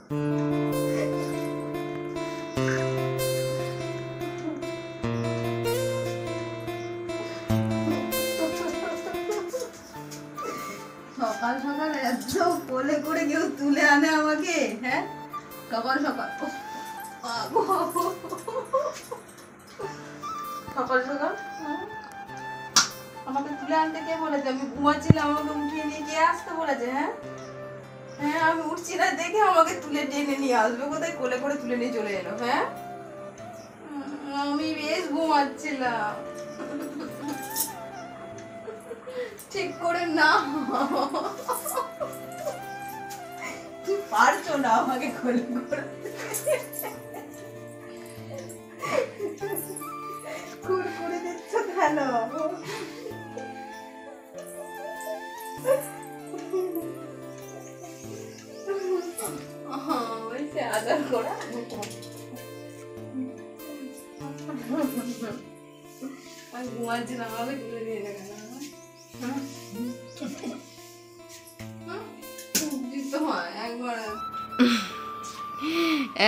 সকাল সকাল এত কোলে করে কেউ তুলে আনে আমাকে, হ্যাঁ সকাল সকাল সকাল সকাল আমাকে তুলে আনতে কে বলেছে? আমি ঘুমাচ্ছিলাম, আমাকে উঠিয়ে নিয়ে কে আসতে বলেছে? হ্যাঁ হ্যাঁ, আমি উঠছি না দেখে আমাকে তুলে টেনে নিয়ে আসবে কোথায়, কোলে করে তুলে নিয়ে চলে এলো। হ্যাঁ আমি বেশ ঘুমাচ্ছিলাম, ঠিক করে না তুই পারছো না আমাকে কোলে করে কুরকুরে দিচ্ছ কেন? আদর করা আমি ঘুমাচ্ছিলাম, আমাকে তুলে নিয়ে যাবে না।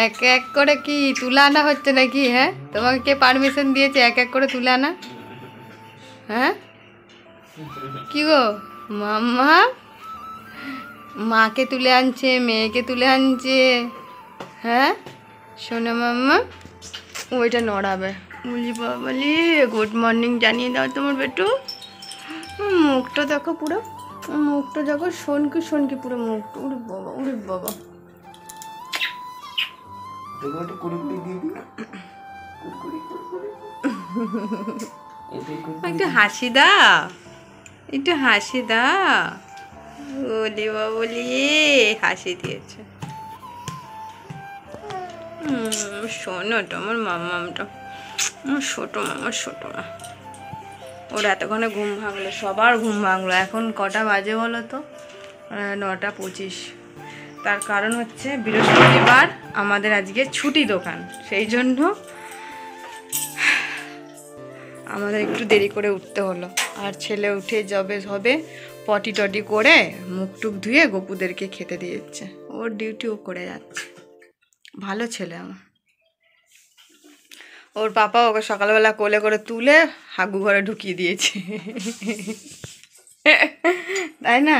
এক এক করে কি তুলে আনা হচ্ছে নাকি? হ্যাঁ, তোমাকে কে পারমিশন দিয়েছে এক এক করে তুলে আনা? হ্যাঁ কি গো মাম্মা, মাকে তুলে আনছে, মেয়েকে তুলে আনছে। হ্যাঁ শোনো মাম্মা, ওইটা নড়াবে। বলি বাবালি, গুড মর্নিং জানিয়ে দাও তোমার বেটু। মুখটা দেখো পুরো, মুখটা দেখো শোনকি শোনকি পুরো মুখটা। উড়ে বাবা, উড়ে বাবা, একটু হাসি দাও, একটু হাসি দাও। বলি বাবলি হাসি দিয়েছে। শোনোটা আমার মাম্মামটা, আমার ছোটো মামা, ছোটো মা। ওর এতক্ষণে ঘুম ভাঙলো, সবার ঘুম ভাঙলো। এখন কটা বাজে বলো তো? 9:25। তার কারণ হচ্ছে বৃহস্পতিবার আমাদের আজকে ছুটি দোকান, সেই জন্য আমাদের একটু দেরি করে উঠতে হলো। আর ছেলে উঠে যাবে, হবে পটি টটি করে মুখ টুক ধুয়ে গপুদেরকে খেতে দিয়েছে। ওর ডিউটি ও করে যাচ্ছে, ভালো ছেলে আমার। ওর পাপা ওকে সকালবেলা কোলে করে তুলে হাগু ঘরে ঢুকিয়ে দিয়েছে, তাই না?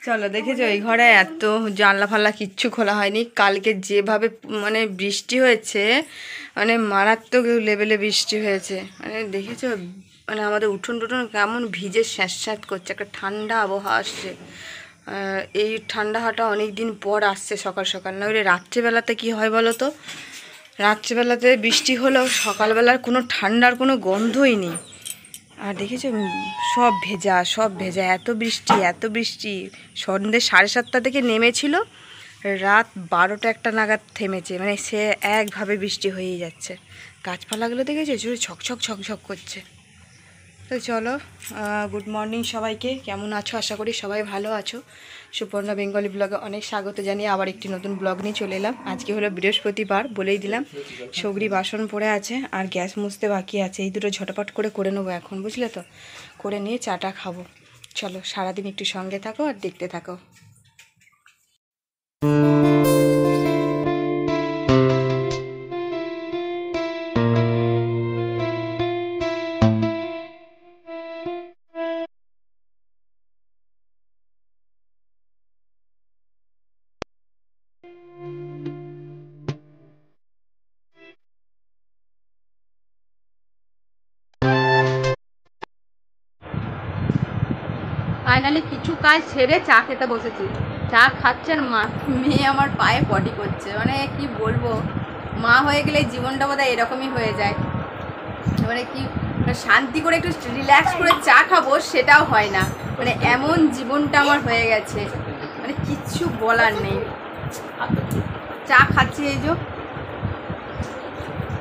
চলো, দেখেছো এই ঘরে এত জানলা ফাল্লা কিচ্ছু খোলা হয়নি। কালকে যেভাবে মানে বৃষ্টি হয়েছে, মানে মারাত্মক লেভেলে বৃষ্টি হয়েছে। মানে দেখেছো, মানে আমাদের উঠোন টুঠোন কেমন ভিজে স্যাঁত করছে, একটা ঠান্ডা আবহাওয়া আসছে। এই ঠান্ডা হাওয়াটা অনেক দিন পর আসছে সকাল সকাল। না হলে রাত্রিবেলাতে কী হয় বলো তো? রাত্রিবেলাতে বৃষ্টি হলেও সকালবেলার কোনো ঠান্ডার কোনো গন্ধই নেই। আর দেখেছো সব ভেজা, সব ভেজা, এত বৃষ্টি, এত বৃষ্টি। সন্ধ্যে 7:30 থেকে নেমেছিল, রাত 12টা-1টা নাগাদ থেমেছে। মানে সে একভাবে বৃষ্টি হয়েই যাচ্ছে। গাছপালাগুলো দেখেছো ছকছক ছকছক করছে। তো চলো, গুড মর্নিং সবাইকে। কেমন আছো? আশা করি সবাই ভালো আছো। সুপর্ণা বেঙ্গলি ব্লগে অনেক স্বাগত জানিয়ে আবার একটি নতুন ব্লগ নিয়ে চলে এলাম। আজকে হলো বৃহস্পতিবার, বলেই দিলাম। সগরি বাসন পড়ে আছে আর গ্যাস মুছতে বাকি আছে। এই দুটো ঝটপট করে নেবো এখন, বুঝলে তো? করে নিয়ে চাটা খাবো। চলো, সারাদিন একটু সঙ্গে থাকো আর দেখতে থাকো। ফাইনালি কিছু কাজ ছেড়ে চা খেতে বসেছি। চা খাচ্ছেন মা, মেয়ে আমার পায়ে পটি করছে। মানে কি বলবো, মা হয়ে গেলে জীবনটা বোধহয় এরকমই হয়ে যায়। মানে কি শান্তি করে একটু রিল্যাক্স করে চা খাবো সেটাও হয় না। মানে এমন জীবনটা আমার হয়ে গেছে, মানে কিচ্ছু বলার নেই। চা খাচ্ছি এই যে,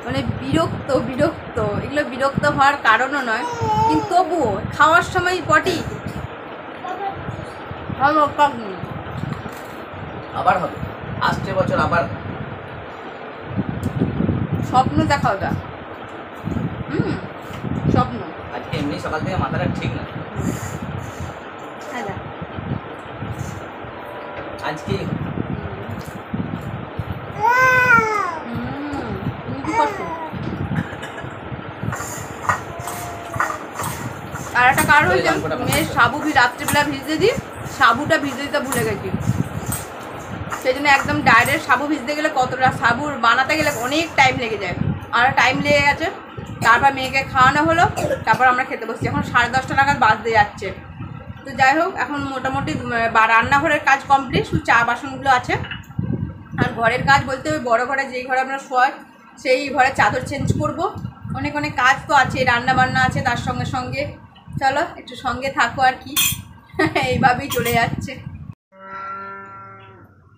মানে বিরক্ত বিরক্ত। এগুলো বিরক্ত হওয়ার কারণও নয়, কিন্তু তবুও খাওয়ার সময় পটি আবার হবে, আসছে বছর আবার স্বপ্ন দেখা ওটা। স্বপ্ন। আজকে এমনি সকাল থেকে মাথাটা ঠিক না। আজকে কারণ হচ্ছে মেয়ের সাবু রাত্রিবেলা ভিজতে দিই, সাবুটা ভিজতে দিতে ভুলে গেছি, সেই জন্য একদম ডাইরেক্ট সাবু ভিজতে গেলে কতটা সাবু বানাতে গেলে অনেক টাইম লেগে যায়, আর টাইম লেগে গেছে। তারপর মেয়েকে খাওয়ানো হলো, তারপর আমরা খেতে বসছি। এখন 10:30 নাগাদ বাজতে যাচ্ছে। তো যাই হোক, এখন মোটামুটি রান্নাঘরের কাজ কমপ্লিট, শুধু চা বাসনগুলো আছে। আর ঘরের কাজ বলতে ওই বড়ো ঘরে যেই ঘরে আমরা শোয়াই সেই ঘরে চাদর চেঞ্জ করব, অনেক অনেক কাজ তো আছে, রান্না বান্না আছে তার সঙ্গে সঙ্গে। চলো একটু সঙ্গে থাকো আর কি, এইভাবেই চলে যাচ্ছে।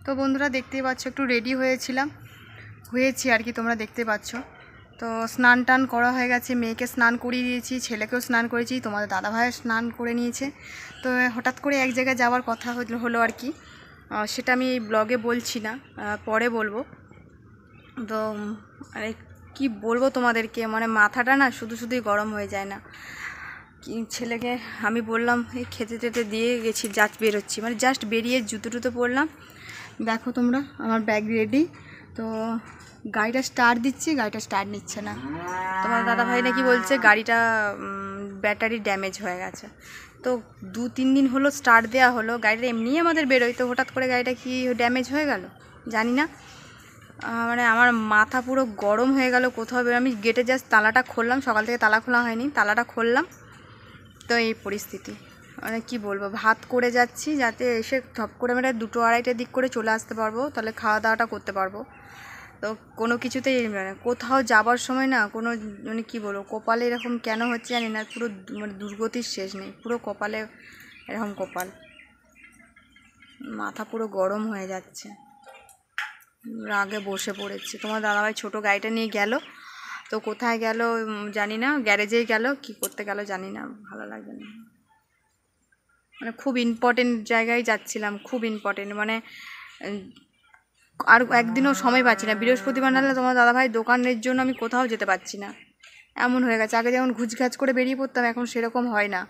তো বন্ধুরা দেখতেই পাচ্ছ একটু রেডি হয়েছি আর কি, তোমরা দেখতে পাচ্ছ। তো স্নান টান করা হয়ে গেছে, মেয়েকে স্নান করিয়ে দিয়েছি, ছেলেকেও স্নান করেছি, তোমাদের দাদাভাইয়ের স্নান করে নিয়েছে। তো হঠাৎ করে এক জায়গায় যাওয়ার কথা হলো আর কি, সেটা আমি এই ব্লগে বলছি না, পরে বলবো। তো আরে কি বলবো তোমাদেরকে, মানে মাথাটা না শুধুই গরম হয়ে যায় না। ছেলেকে আমি বললাম এই খেতে টেতে দিয়ে গেছি, বেরোচ্ছি, মানে জাস্ট বেরিয়ে জুতো টুতো পরলাম। দেখো তোমরা আমার ব্যাগ রেডি। তো গাড়িটা স্টার্ট দিচ্ছি, গাড়িটা স্টার্ট নিচ্ছে না। তোমার দাদাভাই নাকি বলছে গাড়িটা ব্যাটারি ড্যামেজ হয়ে গেছে। তো 2-3 দিন হলো স্টার্ট দেওয়া হলো, গাড়িটা এমনিই আমাদের বেরোয়, তো হঠাৎ করে গাড়িটা কি ড্যামেজ হয়ে গেল জানি না। মানে আমার মাথা পুরো গরম হয়ে গেল। কোথাও আমি গেটে জাস্ট তালাটা খুললাম, সকাল থেকে তালা খোলা হয়নি, তালাটা খুললাম, তো এই পরিস্থিতি। মানে কি বলবো, ভাত করে যাচ্ছি যাতে এসে ধপ করে আমরা 2-2:30টার দিক করে চলে আসতে পারবো, তাহলে খাওয়া দাওয়াটা করতে পারবো। তো কোনো কিছুতেই মানে কোথাও যাবার সময় না কোনো মানে কী বলবো, কপালে এরকম কেন হচ্ছে জানি না, পুরো মানে দুর্গতির শেষ নেই, পুরো কপালে এরকম কপাল, মাথা পুরো গরম হয়ে যাচ্ছে, রাগে বসে পড়েছি। তোমার দাদাভাই ছোটো গাড়িটা নিয়ে গেল, তো কোথায় গেল জানি না, গ্যারেজেই গেল, কি করতে গেল জানি না, ভালো লাগবে না। মানে খুব ইম্পর্টেন্ট জায়গায় যাচ্ছিলাম, খুব ইম্পর্টেন্ট, মানে আর একদিনও সময় পাচ্ছি না। বৃহস্পতিবার নাহলে তোমার দাদাভাই দোকানের জন্য আমি কোথাও যেতে পারছি না, এমন হয়ে গেছে। আগে যেমন ঘুচঘাচ করে বেরিয়ে পড়তাম, এখন সেরকম হয় না,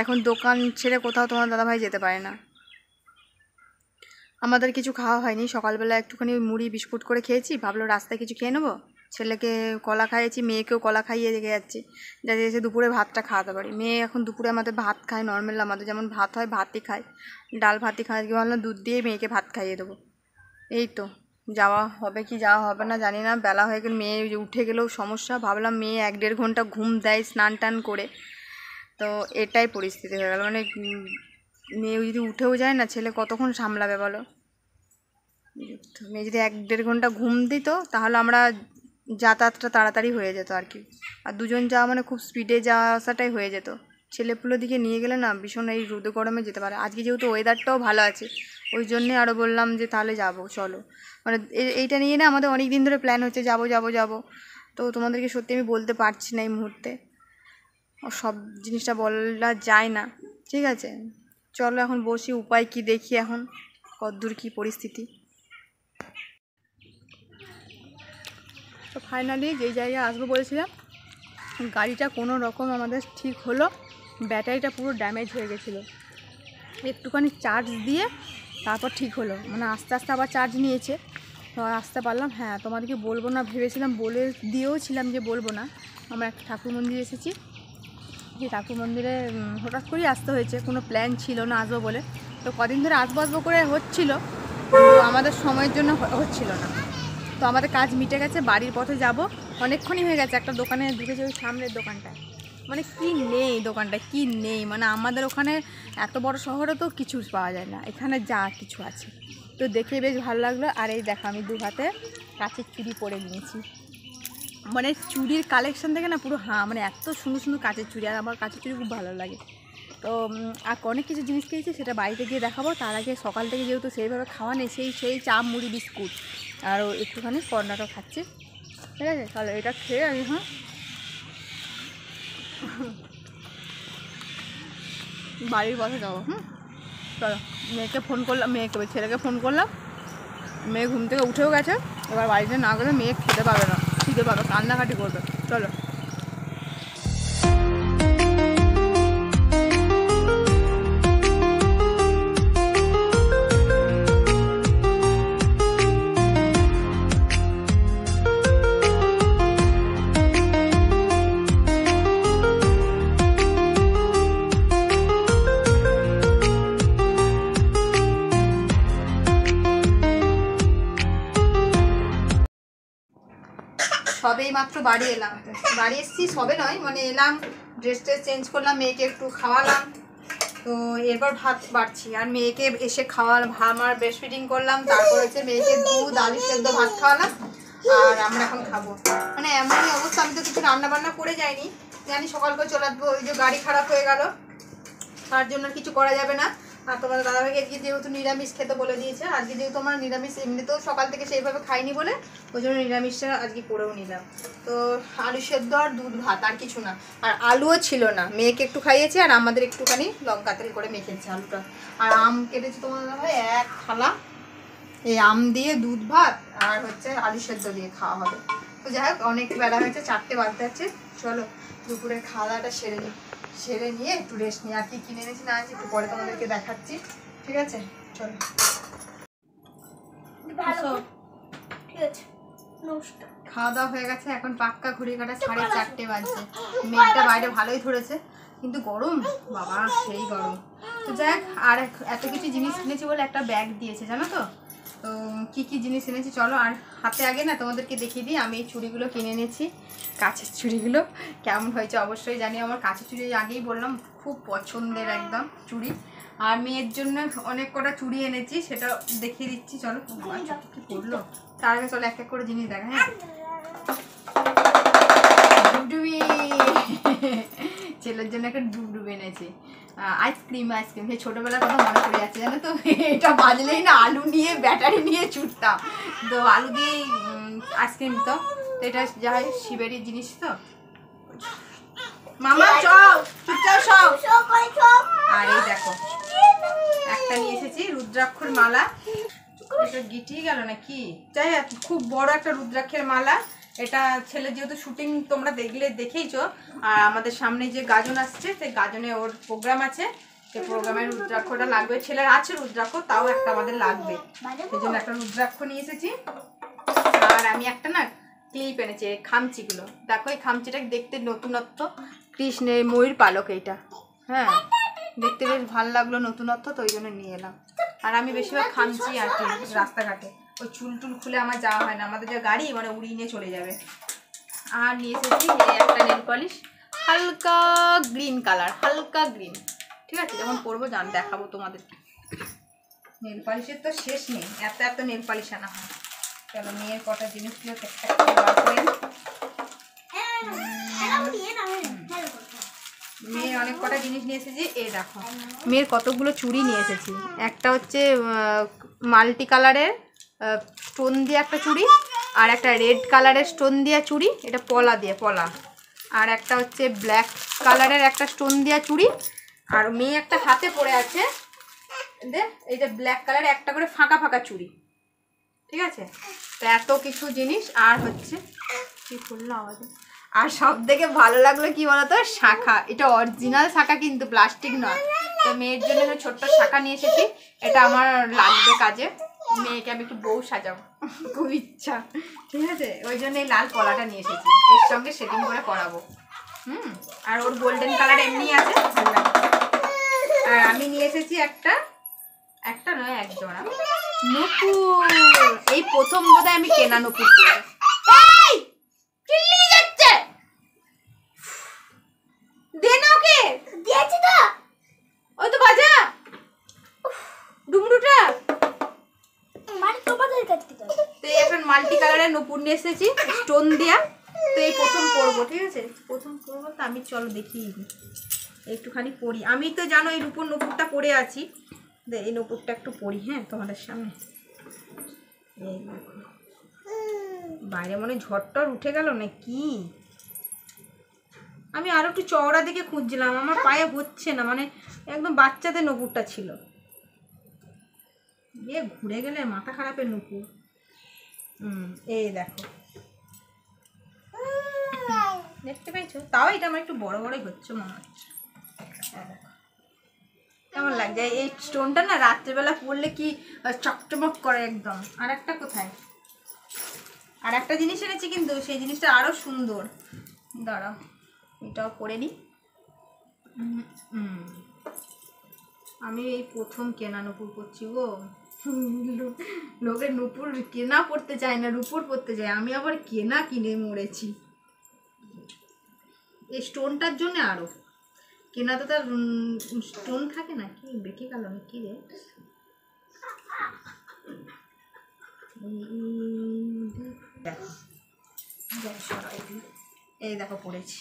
এখন দোকান ছেড়ে কোথাও তোমার দাদাভাই যেতে পারে না। আমাদের কিছু খাওয়া হয়নি, সকালবেলা একটুখানি মুড়ি বিস্কুট করে খেয়েছি, ভাবলো রাস্তায় কিছু খেয়ে নেবো, ছেলেকে কলা খাইয়েছি, মেয়েকেও কলা খাইয়ে রেখে যাচ্ছি যাতে এসে দুপুরে ভাতটা খাওয়াতে পারি। মেয়ে এখন দুপুরে আমাদের ভাত খায়, নর্মাল আমাদের যেমন ভাত হয় ভাতই খায়, ডাল ভাতই খায়, আজকে ভাবলাম দুধ দিয়ে মেয়েকে ভাত খাইয়ে দেবো। এই তো যাওয়া হবে কি যাওয়া হবে না জানি না, বেলা হয়ে গেলে মেয়ে উঠে গেলেও সমস্যা, ভাবলাম মেয়ে 1-1.5 ঘন্টা ঘুম দেয় স্নান টান করে, তো এটাই পরিস্থিতি হয়ে গেল। মানে মেয়ে যদি উঠেও যায় না, ছেলে কতক্ষণ সামলাবে বলো। মেয়ে যদি 1-1.5 ঘন্টা ঘুম দিত তাহলে আমরা যাতায়াতটা তাড়াতাড়ি হয়ে যেত আর কি, আর দুজন যাওয়া মানে খুব স্পিডে যাওয়া আসাটাই হয়ে যেত। ছেলেপুলোর দিকে নিয়ে গেলে না ভীষণ এই রোদে গরমে যেতে পারে। আজকে যেহেতু ওয়েদারটাও ভালো আছে, ওই জন্যে আরও বললাম যে তাহলে যাবো চলো, মানে এইটা নিয়ে না আমাদের অনেক দিন ধরে প্ল্যান হচ্ছে যাবো। তো তোমাদেরকে সত্যি আমি বলতে পারছি না এই মুহূর্তে, সব জিনিসটা বলা যায় না, ঠিক আছে। চলো এখন বসি, উপায় কি দেখি এখন কতদূর কী পরিস্থিতি। তো ফাইনালি যেই জায়গায় আসবো বলেছিলাম, গাড়িটা কোনো রকম আমাদের ঠিক হলো, ব্যাটারিটা পুরো ড্যামেজ হয়ে গেছিলো, একটুখানি চার্জ দিয়ে তারপর ঠিক হলো, মানে আস্তে আস্তে আবার চার্জ নিয়েছে, তো আসতে পারলাম। হ্যাঁ তোমাদেরকে বলবো না ভেবেছিলাম, বলে দিয়েও ছিলাম যে বলবো না। আমরা একটা ঠাকুর মন্দিরে এসেছি, সেই ঠাকুর মন্দিরে হঠাৎ করেই আসতে হয়েছে, কোনো প্ল্যান ছিল না আসবো বলে। তো কদিন ধরে আসবো করে হচ্ছিলো, কিন্তু আমাদের সময়ের জন্য হচ্ছিল না। তো আমাদের কাজ মিটে গেছে, বাড়ির পথে যাব, অনেকক্ষণই হয়ে গেছে। একটা দোকানে ঢুকেছি, ওই সামনের দোকানটায়, মানে কি নেই দোকানটা, কি নেই, মানে আমাদের ওখানে এত বড় শহরে তো কিছু পাওয়া যায় না, এখানে যা কিছু আছে। তো দেখে বেশ ভালো লাগলো। আর এই দেখো আমি 2 হাতে কাচের চুড়ি পরে নিয়েছি, মানে চুড়ির কালেকশন থেকে না পুরো মানে এত সুন্দর সুন্দর কাচের চুড়ি, আর আমার কাচের চুড়ি খুব ভালো লাগে। তো আর অনেক কিছু জিনিস খেয়েছি, সেটা বাড়িতে গিয়ে দেখাবো। তার আগে সকাল থেকে যেহেতু সেইভাবে খাওয়া নেই, সেই চা মুড়ি বিস্কুট আর একটুখানি কর্নাটক খাচ্ছি, ঠিক আছে। তাহলে এটা খেয়ে আমি বাড়ির পথে যাবো। চলো, মেয়েকে ফোন করলাম, ছেলেকে ফোন করলাম, মেয়ে ঘুম থেকে উঠেও গেছে। এবার বাড়িতে না গেলে মেয়ে খেতে পাবে না, কান্নাকাটি করবে। চলো। সবেই মাত্র বাড়ি এলাম, বাড়ি এসেছি সবে নয়, মানে এলাম, ড্রেস ট্রেস চেঞ্জ করলাম, মেয়েকে একটু খাওয়ালাম, তো এরপর ভাত বাড়ছি। আর মেয়েকে এসে আমার ব্রেস্ট ফিডিং করলাম, তারপর হচ্ছে মেয়েকে দুধ আলু সেদ্ধ ভাত খাওয়ালাম, আর আমরা এখন খাবো। মানে এমনই অবস্থা, আমি তো কিছু রান্না বান্না করে যাইনি, জানি সকাল করে চলে আসবো, ওই যে গাড়ি খারাপ হয়ে গেল, তার জন্য কিছু করা যাবে না। আর তোমাদের দাদাভাইকে আজকে যেহেতু নিরামিষ খেতে বলে দিয়েছে, আজকে যেহেতু আমার নিরামিষ এমনিতেও সকাল থেকে সেইভাবে খাইনি বলে ওই জন্য নিরামিষটা আজকে করেও নিলাম। তো আলু সেদ্ধ আর দুধ ভাত, আর কিছু না। আর আলুও ছিল না, মেয়েকে একটু খাইয়েছে আর আমাদের একটুখানি লঙ্কা তেল করে মেখেছে আলুটা। আর আম কেটেছে তোমাদের দাদাভাই 1 থালা, এই আম দিয়ে দুধ ভাত আর হচ্ছে আলু সেদ্ধ দিয়ে খাওয়া হবে। তো যাই হোক, অনেক বেলা হয়েছে, 4টে বাজতে যাচ্ছে, চলো দুপুরের খাওয়া দাওয়াটা সেরে নিই, সেরে নিয়ে একটু রেস্ট নিই। আর কি কিনে এনেছি না আছে একটু পরে তোমাদেরকে দেখাচ্ছি, ঠিক আছে? চলো। খাওয়া দাওয়া হয়ে গেছে, এখন পাক্কা ঘুরে কাটা 4:30 বাজছে। মেঘটা বাইরে ভালোই ধরেছে, কিন্তু গরম বাবা, সেই গরম। তো যাক, আর এত কিছু জিনিস কিনেছি বলে একটা ব্যাগ দিয়েছে, জানো তো? তো কি কি জিনিস এনেছি চলো। আর হাতে আগে না তোমাদেরকে দেখিয়ে দিই, আমি এই চুড়িগুলো কিনে এনেছি, কাঁচের চুড়িগুলো কেমন হয়েছে অবশ্যই জানি। আমার কাঁচের চুড়ি আগেই বললাম খুব পছন্দের একদম চুড়ি। আর মেয়ের জন্য অনেক কটা চুড়ি এনেছি, সেটা দেখিয়ে দিচ্ছি চলো। কি করলো তার আগে চলো এক এক করে জিনিস দেখা। হ্যাঁ, ডুবডুবি ছেলের জন্য একটা ডুবডুবি এনেছি। আইসক্রিম সেই ছোটোবেলার কথা মনে পড়ে যাচ্ছে, জানো তো? এটা বাজলেই না আলু নিয়ে ব্যাটারি নিয়ে ছুটতাম, তো আলু দিয়েই আইসক্রিম। তো এটা যাই শিবেরই জিনিস। তো মামা চল চুপচাপ সব। আর এই দেখো একটা নিয়ে এসেছি রুদ্রাক্ষর মালা, এটা গিটিয়ে গেল নাকি, যাই হোক খুব বড় একটা রুদ্রাক্ষের মালা। এটা ছেলে যেহেতু শুটিং তোমরা দেখেইছো, আর আমাদের সামনে যে গাজন আসছে সেই গাজনে ওর প্রোগ্রাম আছে, সেই প্রোগ্রামের রুদ্রাক্ষটা লাগবে। ছেলের আছে রুদ্রাক্ষ, তাও একটা আমাদের লাগবে, সেই জন্য একটা রুদ্রাক্ষ নিয়ে এসেছি। আর আমি একটা না ক্লিপ এনেছি, খামচিগুলো দেখো, এই খামচিটা দেখতে নতুনত্ব, কৃষ্ণের ময়ূর পালক এইটা, হ্যাঁ দেখতে বেশ ভালো লাগলো নতুনত্ব, তো ওই জন্য নিয়ে এলাম। আর আমি বেশিরভাগ খামচি আর কি রাস্তাঘাটে, ওই চুল টুল খুলে আমার যাওয়া হয় না, আমাদের যা গাড়ি মানে উড়িয়ে নিয়ে চলে যাবে। আর নিয়ে এসেছি এই একটা নেল পলিশ, হালকা গ্রিন কালার, হালকা গ্রিন, ঠিক আছে? যখন পরবো দেখাবো তোমাদের। নেল পলিশের তো শেষ নেই, এত এত নেল পলিশ আনা হয়। চলো মেয়ের কটা জিনিসগুলো মেয়ের অনেক কটা জিনিস নিয়ে এসেছি। এই দেখো মেয়ের কতগুলো চুড়ি নিয়ে এসেছি। একটা হচ্ছে মাল্টি কালারের স্টোন দিয়ে একটা চুড়ি, আর একটা রেড কালারের স্টোন দিয়া চুড়ি, এটা পলা দিয়ে পলা। আর একটা হচ্ছে ব্ল্যাক কালারের একটা স্টোন দিয়া চুড়ি। আর মেয়ে একটা হাতে পরে আছে এই যে ব্ল্যাক কালারের একটা করে ফাঁকা ফাঁকা চুড়ি, ঠিক আছে? তো এত কিছু জিনিস। আর হচ্ছে কি করলো আওয়াজ, আর সব থেকে ভালো লাগলো কি বলতো, শাখা। এটা অরিজিনাল শাখা কিন্তু প্লাস্টিক নয়। তো মেয়ের জন্য আমি ছোট্ট শাখা নিয়ে এসেছি, এটা আমার লাগবে কাজে, মেয়েকে আমি একটু বউ সাজাবো খুব ইচ্ছা, ঠিক আছে? ওই জন্য এই লাল পলাটা নিয়ে এসেছি, এর সঙ্গে সেটিং করে পরাবো। আর ওর গোল্ডেন কালার এমনি আছে, ভালো লাগে। আর আমি নিয়ে এসেছি একটা নয় এক জোড়া নুপুর, এই প্রথম বোধহয় আমি কেনা নুপুর পরে। মাল্টি কালারের নুপুর নিয়ে এসেছি স্টোন দিয়া, তো এই প্রথম পরবো, ঠিক আছে? প্রথম পরবো তো আমি, চলো দেখিয়ে দিই একটুখানি পরি। আমি তো জানো এই নুপুরটা পরে আছি, এই নুপুরটা একটু পরি, হ্যাঁ তোমাদের সামনে। এই দেখো বাইরে মনে ঝড়টর উঠে গেল না কি, আমি আরো একটু চওড়া দিকে খুঁজছিলাম, আমার পায়ে হচ্ছে না, মানে একদম বাচ্চাদের নুপুরটা ছিল, ঘুরে গেলে মাথা খারাপের নুপুর। এই দেখো দেখতে পেয়েছো? তাও এটা আমার একটু বড় বড়ই হচ্ছে মনে হচ্ছে। কেমন লাগছে এই স্টোনটা না, রাত্রেবেলা পরলে কি চকচমক করে একদম। আর একটা কোথায়, আর একটা জিনিস এনেছি কিন্তু সেই জিনিসটা আরো সুন্দর, দাঁড়াও এটাও পরে নিই। আমি এই প্রথম কেনা নুপুর করছি গো, লোকে নুপুর কেনা পড়তে চায় না, রুপুর পড়তে চায়, আমি আবার কেনা কিনে মরেছি এই স্টোনটার জন্য। আরো কেনা তো তার স্টোন থাকে না। কি বেঁকে গেল কি রে? এই দেখো পড়েছি,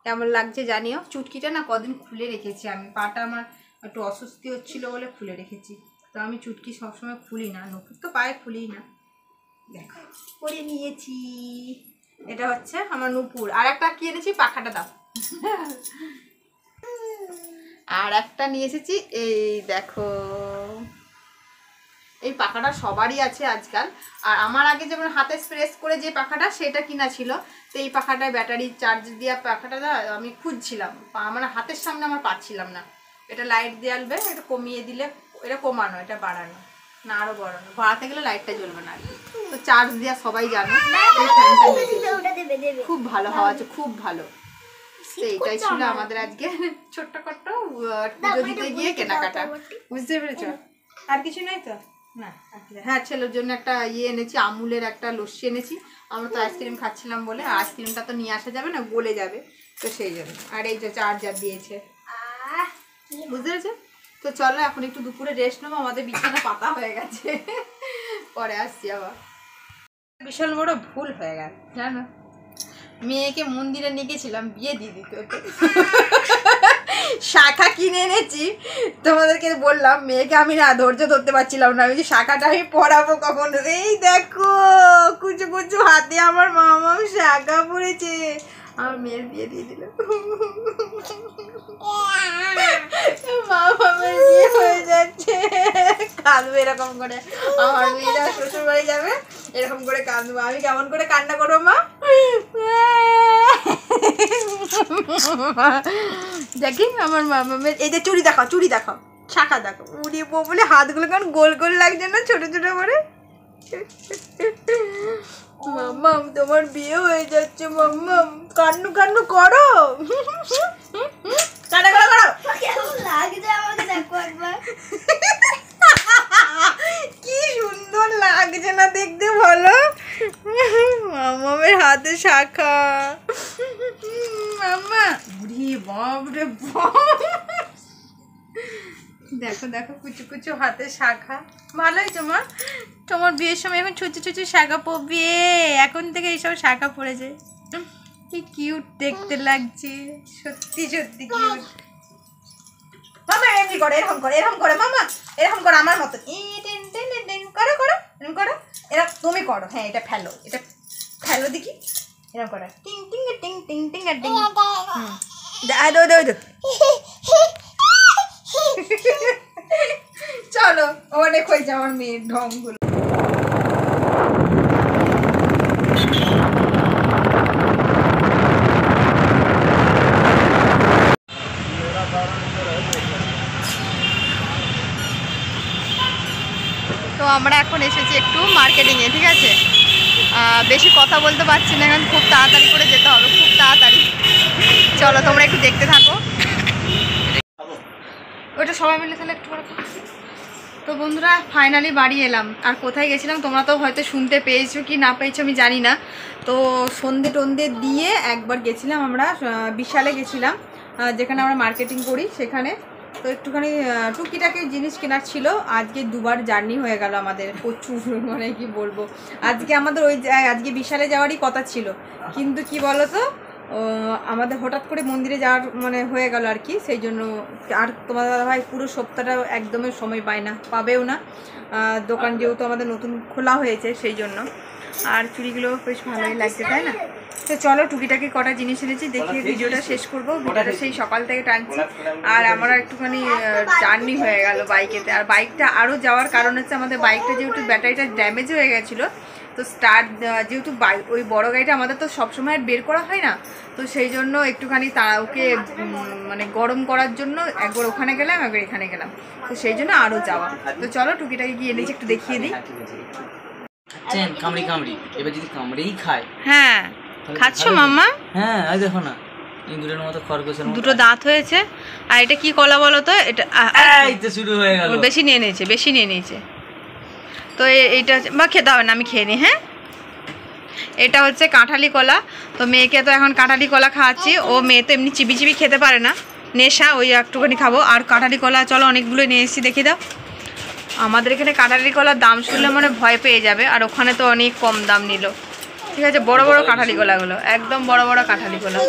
কেমন লাগছে জানিও। চুটকিটা না কদিন খুলে রেখেছি আমি, পাটা আমার একটু অস্বস্তি হচ্ছিল বলে খুলে রেখেছি। তো আমি চুটকি সবসময় খুলি না, নকুর তো পায়ে খুলি না। দেখো পরে নিয়েছি, এটা হচ্ছে আমার নুপুর। আর একটা কি এনেছি, পাখাটা দাও। আর একটা নিয়ে এসেছি, এই দেখো এই পাখাটা সবারই আছে আজকাল। আর আমার আগে যেমন হাতে প্রেস করে যে পাখাটা সেটা কিনা ছিল, তো এই পাখাটায় ব্যাটারি চার্জ দেওয়া পাখাটা আমি খুঁজছিলাম, আমার হাতের সামনে আমার পাচ্ছিলাম না। এটা লাইট দিয়ে আলবে, এটা কমিয়ে দিলে, এটা কমানো, এটা বাড়ানো না আরো বাড়ানো, বাড়াতে গেলে লাইটটা জ্বলবে না। তো চার্জ দেওয়া সবাই জানো, খুব ভালো হওয়া আছে, খুব ভালো। তো এইটাই ছিল আমাদের আজকে ছোট্ট কট্ট পুজো দিতে গিয়ে কেনাকাটা, বুঝতে পেরেছ? আর কিছু নেই তো না? হ্যাঁ, ছেলের জন্য একটা ইয়ে এনেছি, আমুলের একটা লস্যি এনেছি। আমরা তো আইসক্রিম খাচ্ছিলাম বলে, আইসক্রিমটা তো নিয়ে আসা যাবে না, গলে যাবে, তো সেই জন্য। আর এই যে চার্জার দিয়েছে, বুঝতে পেরেছো? তো চলো এখন একটু দুপুরে রেস্ট নেবো, আমাদের বিছানা পাতা হয়ে গেছে, পরে আসছি আবার। বিশাল বড় ভুল হয়ে গেল জানো, মেয়েকে মন্দিরে নিয়ে গেছিলাম বিয়ে দিয়ে দিতে হতো। শাখা কিনে এনেছি, তোমাদেরকে বললাম, মেয়েকে আমি না ধৈর্য ধরতে পারছিলাম না, আমি যে শাখাটা আমি পরাবো কখন। এই দেখো কুচু কুচু হাতে আমার মামা শাখা পড়েছে, আমার মেয়ের বিয়ে দিয়ে দিল। মামামের বিয়ে হয়ে যাচ্ছে, কাঁদবে এরকম করে। আমার মেয়ে যা শ্বশুর বাড়ি যাবে এরকম করে কাঁদবো। আমি কেমন করে কান্না করবো মা? দেখি আমার মামামের এই যে চুড়ি দেখাও, চুড়ি দেখাও, শাখা দেখো, উড়িয়ে বলে হাতগুলো কেমন গোল গোল লাগছে না, ছোট ছোট করে। মাম্মাম তোমার বিয়ে হয়ে যাচ্ছে, মাম্মাম কান্নু কান্নু করো, কান্না করো করো। কি সুন্দর লাগছে না দেখতে, বলো? মামামের হাতে শাখা, মাম্মা বুড়ি বাপ রে বাপ। দেখো দেখো কুচু কুচু হাতে শাখা, ভালো হয়েছে মা। তোমার বিয়ের সময় এখন ছুচু ছুচু শাখা পরবে, এখন থেকে এইসব শাখা পড়েছে, কি কিউট দেখতে লাগছে, সত্যি সত্যি কিউট। মামা এমনি করে, এরকম করে, এরকম করে মামা, এরকম করো আমার মতো, করো করো, এরকম করো, এরকম তুমি করো। হ্যাঁ এটা ফেলো, এটা ফেলো দেখি, এরকম করো, টিং টিং টিং টিং টিং টিং। চলো অনেক হয়েছে আমার মেয়ের ঢংগুলো। তো আমরা এখন এসেছি একটু মার্কেটিংয়ে, ঠিক আছে? বেশি কথা বলতে পারছি না এখন, খুব তাড়াতাড়ি করে যেতে হবে, খুব তাড়াতাড়ি। চলো তোমরা একটু দেখতে থাকো, ওটা সবাই মিলে তাহলে একটু করে। তো বন্ধুরা ফাইনালি বাড়ি এলাম। আর কোথায় গেছিলাম তোমরা তো হয়তো শুনতে পেয়েছো কি না পেয়েছো আমি জানি না। তো সন্ধে টন্ধে দিয়ে একবার গেছিলাম আমরা, বিশালে গেছিলাম, যেখানে আমরা মার্কেটিং করি সেখানে। তো একটুখানি টুকিটাকি জিনিস কেনার ছিল। আজকে দুবার জার্নি হয়ে গেল আমাদের, প্রচুর, মানে কি বলবো। আজকে আমাদের আজকে বিশালে যাওয়ারই কথা ছিল, কিন্তু কি বলো তো আমাদের হঠাৎ করে মন্দিরে যাওয়ার মানে হয়ে গেল আর কি, সেই জন্য। আর তোমার দাদাভাই পুরো সপ্তাহটা একদমই সময় পাবেও না, দোকান যেহেতু আমাদের নতুন খোলা হয়েছে সেই জন্য। আর চুড়িগুলো বেশ ভালোই লাগছে, তাই না? তো চলো টুকিটাকি কটা জিনিস এনেছি, দেখিয়ে ভিডিওটা শেষ করবো। ভিডিওটা সেই সকাল থেকে টানছি। আর আমার একটুখানি জার্নি হয়ে গেল বাইকেতে। আর বাইকটা আরও যাওয়ার কারণ হচ্ছে আমাদের বাইকটা যেহেতু ব্যাটারিটা ড্যামেজ হয়ে গেছিলো, তো স্টার্ট যেহেতু ওই বড় গাড়িটা আমাদের তো সবসময় আর বের করা হয় না, তো সেই জন্য একটুখানি ওকে মানে গরম করার জন্য একবার ওখানে গেলাম, একবার এখানে গেলাম, তো সেই জন্য আরও যাওয়া। তো চলো টুকিটাকি গিয়ে এনেছি, একটু দেখিয়ে দিই। কামড়ি কামড়ি, এবার যদি কামড়েই খায়। হ্যাঁ খাচ্ছো মাম্মা? হ্যাঁ দেখো না, ইঁদুরের মতো খরগোশের মতো দুটো দাঁত হয়েছে। আর এটা কি কলা বলো তো? এটা এই তো শুরু হয়ে গেল, বেশি নিয়ে নিয়েছে, বেশি নিয়ে নিয়েছে। তো এইটা বা খেতে হবে না, আমি খেয়ে নিই। হ্যাঁ, এটা হচ্ছে কাঁঠালি কলা। তো মেয়েকে তো এখন কাঁঠালি কলা খাওয়াচ্ছি। ও মেয়ে তো এমনি চিবি চিবি খেতে পারে না, নেশা, ওই একটুখানি খাবো। আর কাঁঠালি কলা চলো অনেকগুলো নিয়ে এসেছি, দেখিয়ে দাও। আমাদের এখানে কাঁঠালি কলার দাম শুনলে মানে ভয় পেয়ে যাবে, আর ওখানে তো অনেক কম দাম নিল। ঠিক আছে, বড় বড় কাঁঠালি কলাগুলো, একদম বড় বড় কাঁঠালি কলা।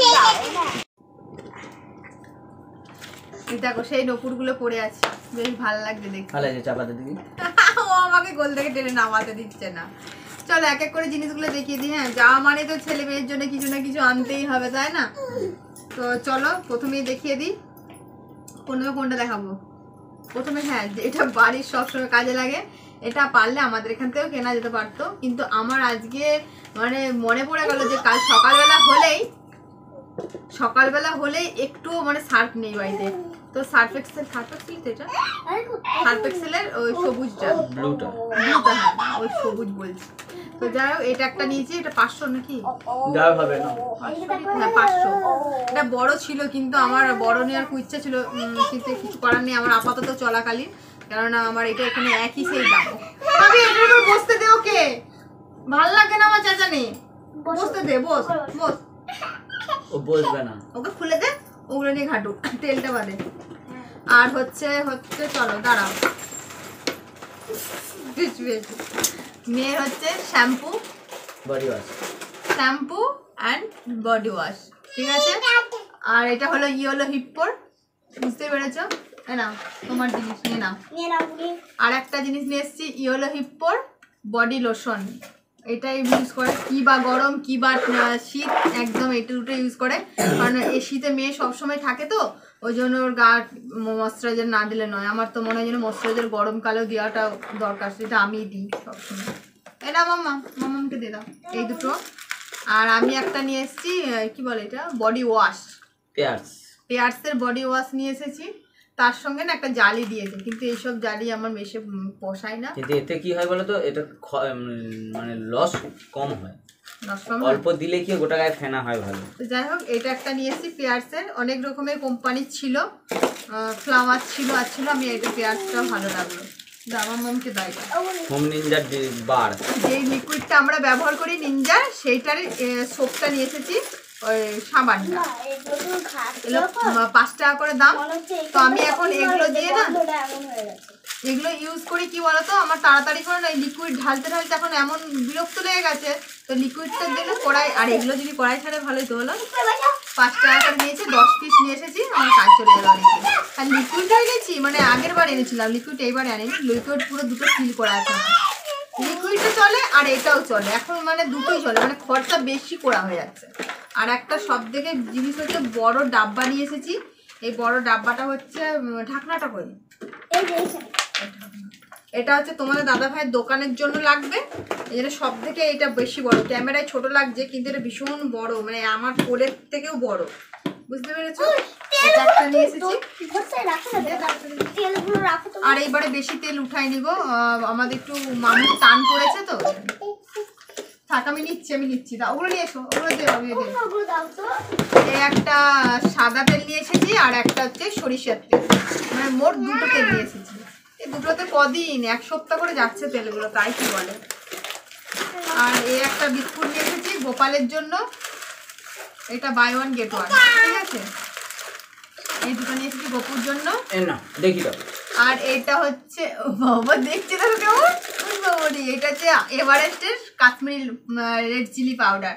দেখো সেই নপুরগুলো পড়ে আছে, বেশ ভালো লাগছে দেখতে। ভালো আছে, চাপাতে দিবি। ও আমাকে গোল থেকে টেনে নামাতে দিচ্ছে না। চলো এক এক করে জিনিসগুলো দেখিয়ে দিই। হ্যাঁ, যাওয়া মানে তো ছেলে মেয়ের জন্য কিছু না কিছু আনতেই হবে, তাই না? তো চলো প্রথমেই দেখিয়ে দিই। কোনটা দেখাবো প্রথমে? হ্যাঁ, এটা বাড়ির সবসময় কাজে লাগে। এটা পারলে আমাদের এখান থেকেও কেনা যেতে পারতো, কিন্তু আমার আজকে মানে মনে পড়ে গেল যে কাল সকালবেলা হলেই একটু মানে সার্ফ নেই বাড়িতে। তো সার্ফ এক্সেল তো এটা সার্ফ এক্সেলের ওই সবুজটা, ব্লুটা, হ্যাঁ ওই সবুজ বলছি। তো যাই হোক, এটা একটা নিয়েছি। এটা 500 নাকি? হবে না, হ্যাঁ 500। এটা বড় ছিল, কিন্তু আমার বড় নেওয়ার খুব ইচ্ছা ছিল, কিন্তু কিছু করার নেই আমার আপাতত চলাকালীন, কেননা আমার এটা এখানে একই সেই দাম। আমি এটার উপর বসতে দে ওকে, ভাল লাগে না আমার চেঁচানি। বসতে দে, বস। ও বসবে না, ওকে খুলে দে, ওগুলো নিয়ে ঘাটু, তেলটা বাদে। আর হচ্ছে চলো দাঁড়াও, মেয়ের হচ্ছে শ্যাম্পু অ্যান্ড বডি ওয়াশ, ঠিক আছে। আর এটা হলো ইয়েলো হিপ্পোর, বুঝতে পেরেছো? নাও তোমার জিনিস নিয়ে নাও। আর একটা জিনিস নিয়ে এসেছি, ইয়েলো হিপ্পোর বডি লোশন। এটাই ইউজ করে, কি বা গরম কি বা শীত, একদম এটা দুটো ইউজ করে। কারণ এই শীতে মেয়ে সবসময় থাকে, তো ওই জন্য ওর গা ময়শ্চারাইজার না দিলে নয়। আমার তো মনে হয় যেন ময়শ্চারাইজার গরমকালেও দেওয়াটা দরকার, সেটা আমি দিই সবসময়। এটা মামাকে দিয়ে দাও এই দুটো। আর আমি একটা নিয়ে এসেছি, কি বলে এটা, বডি ওয়াশ, পেয়ার্সের বডি ওয়াশ নিয়ে এসেছি। তার সঙ্গে না একটা জালি দিয়েছে, কিন্তু এইসব জালি আমার বেশি পোষায় না। কিন্তু এতে কি হয় বলো তো, এটা মানে লস কম হয়, অল্প দিলে কি গোটা গায়ে ফেনা হয় ভালো। তো যাই হোক, এটা একটা নিয়ে এসেছি পেয়ার্সের। অনেক রকমের কোম্পানির ছিল, ফ্লাওয়ার ছিল আর ছিল, আমি এটা পেয়ার্সটা ভালো লাগলো। আমার মামকে দাই হোম নিনজার বার, যে লিকুইডটা আমরা ব্যবহার করি নিনজার, সেইটার সোপটা নিয়ে এসেছি, ওই সাবানটা। 5 টাকা করে দাম। তো আমি এখন এগুলো দিয়ে না, এগুলো ইউজ করি কি বলতো, আমার তাড়াতাড়ি করে না লিকুইড ঢালতে এখন এমন বিরক্ত লেগে গেছে। তো লিকুইডটা দিলে কড়াই, আর এগুলো যদি কড়াই ছাড়ে ভালোই তো হলো। 5 টাকা করে নিয়েছে, 10 পিস নিয়ে এসেছি, আমার কাজ চলে গেল। আর লিকুইড হয়ে গেছি, মানে আগের বার এনেছিলাম লিকুইড, এইবারে আনিনি। লিকুইড পুরো দুটো ফিল করা আছে, লিকুইডও চলে আর এটাও চলে এখন, মানে দুটোই চলে, মানে খরচা বেশি করা হয়ে যাচ্ছে। আর একটা সব থেকে জিনিস হচ্ছে বড় ডাব্বা নিয়ে এসেছি। এই বড় ডাব্বাটা হচ্ছে, ঢাকনাটা করি, এটা হচ্ছে তোমাদের দাদা ভাইয়ের দোকানের জন্য লাগবে, এই জন্য সব থেকে এটা বেশি বড়। ক্যামেরায় ছোট লাগছে, কিন্তু এটা ভীষণ বড়, মানে আমার কোলের থেকেও বড়, বুঝতে পেরেছো? এটা একটা নিয়ে এসেছি। আর এইবারে বেশি তেল উঠাই নিব, আমাদের একটু মামুর টান পড়েছে তো। থাক, আমি নিচ্ছি, দাও ওগুলো নিয়ে এসো, ওগুলো এই একটা সাদা তেল নিয়ে এসেছি, আর একটা হচ্ছে সরিষার তেল, মানে মোট দুটো তেল নিয়ে এসেছি। এই দুটোতে কদিন, 1 সপ্তাহ করে যাচ্ছে তেলগুলো, তাই কি বলে। আর এই একটা বিস্কুট নিয়ে এসেছি গোপালের জন্য, এটা বাই 1 get 1, ঠিক আছে। এই দুটো নিয়ে এসেছি গোপুর জন্য, দেখি দাও। আর এটা হচ্ছে, বাবা দেখছি দেখো কেমন, এটা হচ্ছে এভারেস্টের কাশ্মীরি রেড চিলি পাউডার,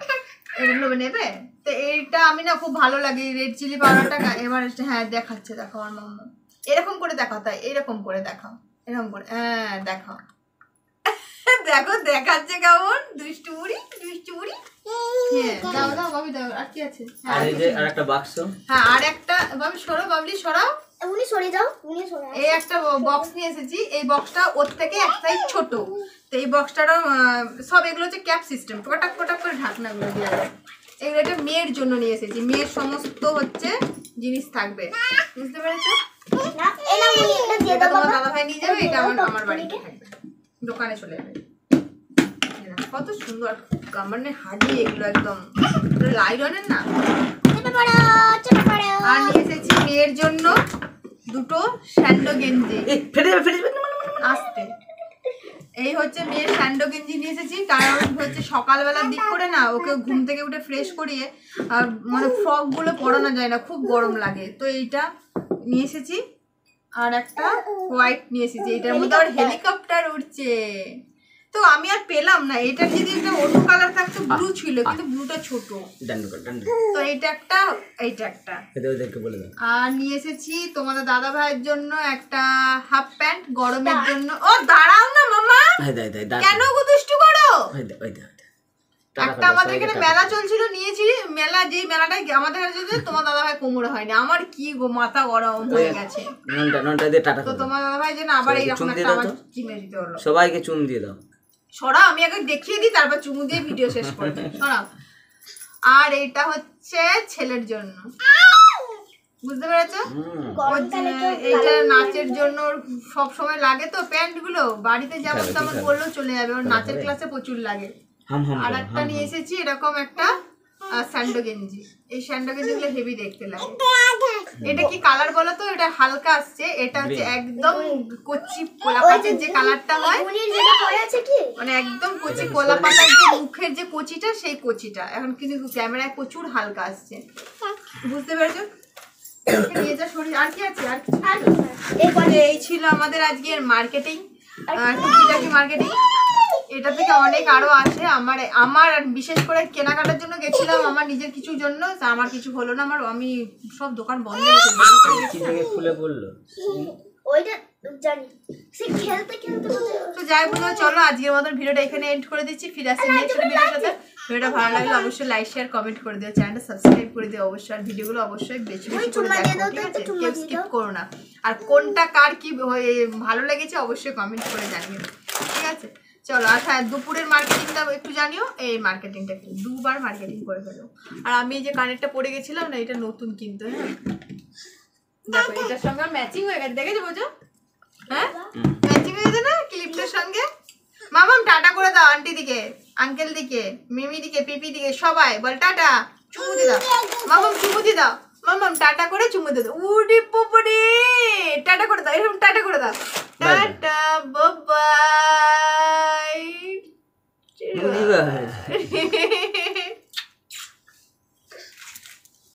এটা নেবে। তো এইটা আমি না খুব ভালো লাগে রেড চিলি পাউডারটা, এভারেস্ট। হ্যাঁ দেখাচ্ছে, দেখো আমার মাম্মা এরকম করে দেখাও, তাই এরকম করে দেখাও, এরকম করে, হ্যাঁ দেখাও, দেখো দেখাচ্ছে কেমন, দুষ্টু বুড়ি। হ্যাঁ দাও বাবি দাও। আর কি আছে? আর এই যে আরেকটা বাক্স, হ্যাঁ আর একটা, বাবি সরো, বাবলি সরাও, এই একটা বক্স নিয়ে এসেছি। এই বক্সটা ওর থেকে এক সাইজ ছোট। তো এই বক্সটারও সব এগুলো হচ্ছে ক্যাপ সিস্টেম, পটাক করে ঢাকনাগুলো দেওয়া যায়। এগুলো একটা মেয়ের জন্য নিয়ে এসেছি, মেয়ের সমস্ত হচ্ছে জিনিস থাকবে, বুঝতে পেরেছো? এটা তোমার দাদা ভাই নিয়ে যাবে, এটা আমার বাড়িতে থাকবে, দোকানে চলে যাবে। কত সুন্দর মানে হাজি এগুলো, একদম লাইলনের না। আর নিয়ে এসেছি মেয়ের জন্য দুটো স্যান্ডো গেঞ্জি, ফেটে যাবে আসতে। এই হচ্ছে মেয়ের স্যান্ডো গেঞ্জি নিয়ে এসেছি, কারণ হচ্ছে সকালবেলার দিক করে না ওকে ঘুম থেকে উঠে ফ্রেশ করিয়ে আর মানে ফ্রকগুলো পরানো যায় না, খুব গরম লাগে, তো এইটা নিয়ে এসেছি। আর একটা হোয়াইট নিয়ে এসেছি, এটার মধ্যে আবার হেলিকপ্টার উঠছে। তো আমি আর পেলাম না, এটা যদি একটা অন্য কালার থাকতো, ব্লু ছিল কিন্তু ব্লুটা ছোট, তো এইটা একটা, এইটা একটা। আর নিয়ে এসেছি তোমাদের দাদা ভাইয়ের জন্য একটা হাফ প্যান্ট গরমের জন্য। ও দাঁড়াও না মামা, কেন গো দুষ্টু করো? একটা আমাদের এখানে মেলা চলছিল, নিয়েছি মেলা, যেই মেলাটাই আমাদের কাছে তোমার দাদা ভাই কোমরে হয়নি, আমার কি গো মাথা গরম হয়ে গেছে। তো তোমার দাদা ভাই যেন আবার এইরকম একটা আমার কিনে দিতে হলো। সবাইকে চুম দিয়ে দাও। সরাও, আমি আগে দেখিয়ে দিই, তারপর চুমু দিয়ে ভিডিও শেষ করবে। সরাও। আর এটা হচ্ছে ছেলের জন্য, বুঝতে পেরেছো? এইটা নাচের জন্য সব সময় লাগে, তো প্যান্ট গুলো বাড়িতে যেমন তেমন পরলেও চলে যাবে, ওর নাচের ক্লাসে প্রচুর লাগে। আর একটা নিয়ে এসেছি এরকম একটা স্যান্ডো গেঞ্জি, এই স্যান্ডো গেঞ্জি গুলো হেভি দেখতে লাগে। এটা কি কালার বলো তো? এটা হালকা আসছে, এটা হচ্ছে একদম কচি কলা পাতার যে কালারটা হয়, মানে একদম কচি কলা পাতার যে মুখের যে কচিটা, সেই কচিটা। এখন কিন্তু ক্যামেরায় প্রচুর হালকা আসছে, বুঝতে পেরেছো? আর কি আছে? আর এই ছিল আমাদের আজকের মার্কেটিং, টুকিটাকি মার্কেটিং। এটা থেকে অনেক আরো আছে। আমার বিশেষ করে কেনাকাটার জন্য গেছিলাম, আমার নিজের কিছুর জন্য, আমার কিছু হলো না, আমি সব দোকান বন্ধ খুলে পড়লো। তো যাই বলো, চলো আজকের মতন ভিডিওটা এখানে এন্ড করে দিচ্ছি। ফিরে আসছি নেক্সট ভিডিওর সাথে। ভিডিওটা ভালো লাগলে অবশ্যই লাইক শেয়ার কমেন্ট করে দিও, চ্যানেলটা সাবস্ক্রাইব করে দিও অবশ্যই, আর ভিডিওগুলো অবশ্যই বেশি বেশি করে দেখো, ঠিক আছে? কেউ স্কিপ করো না। আর কোনটা কার কি ভালো লেগেছে অবশ্যই কমেন্ট করে জানিও, ঠিক আছে? চলো। আর হ্যাঁ, দুপুরের মার্কেটিংটা একটু জানিও, এই মার্কেটিংটা একটু দুবার মার্কেটিং করে ফেলো। আর আমি এই যে কানেরটা পরে গেছিলাম না, এটা নতুন কিন্তু, হ্যাঁ দেখো এটার সঙ্গে ম্যাচিং হয়ে গেছে, দেখেছো বোঝো? হ্যাঁ ম্যাচিং হয়েছে না ক্লিপটার সঙ্গে। মামাম টাটা করে দাও আন্টি দিকে, আঙ্কেল দিকে, মিমি দিকে, পিপি দিকে, সবাই বল টাটা, চুমু দিয়ে দাও। মামাম চুমু দিয়ে দাও, মামাম টাটা করে চুমু দিয়ে দাও। উডি পুপুরি টাটা করে দাও, এরকম টাটা করে দাও। Tata bye bye.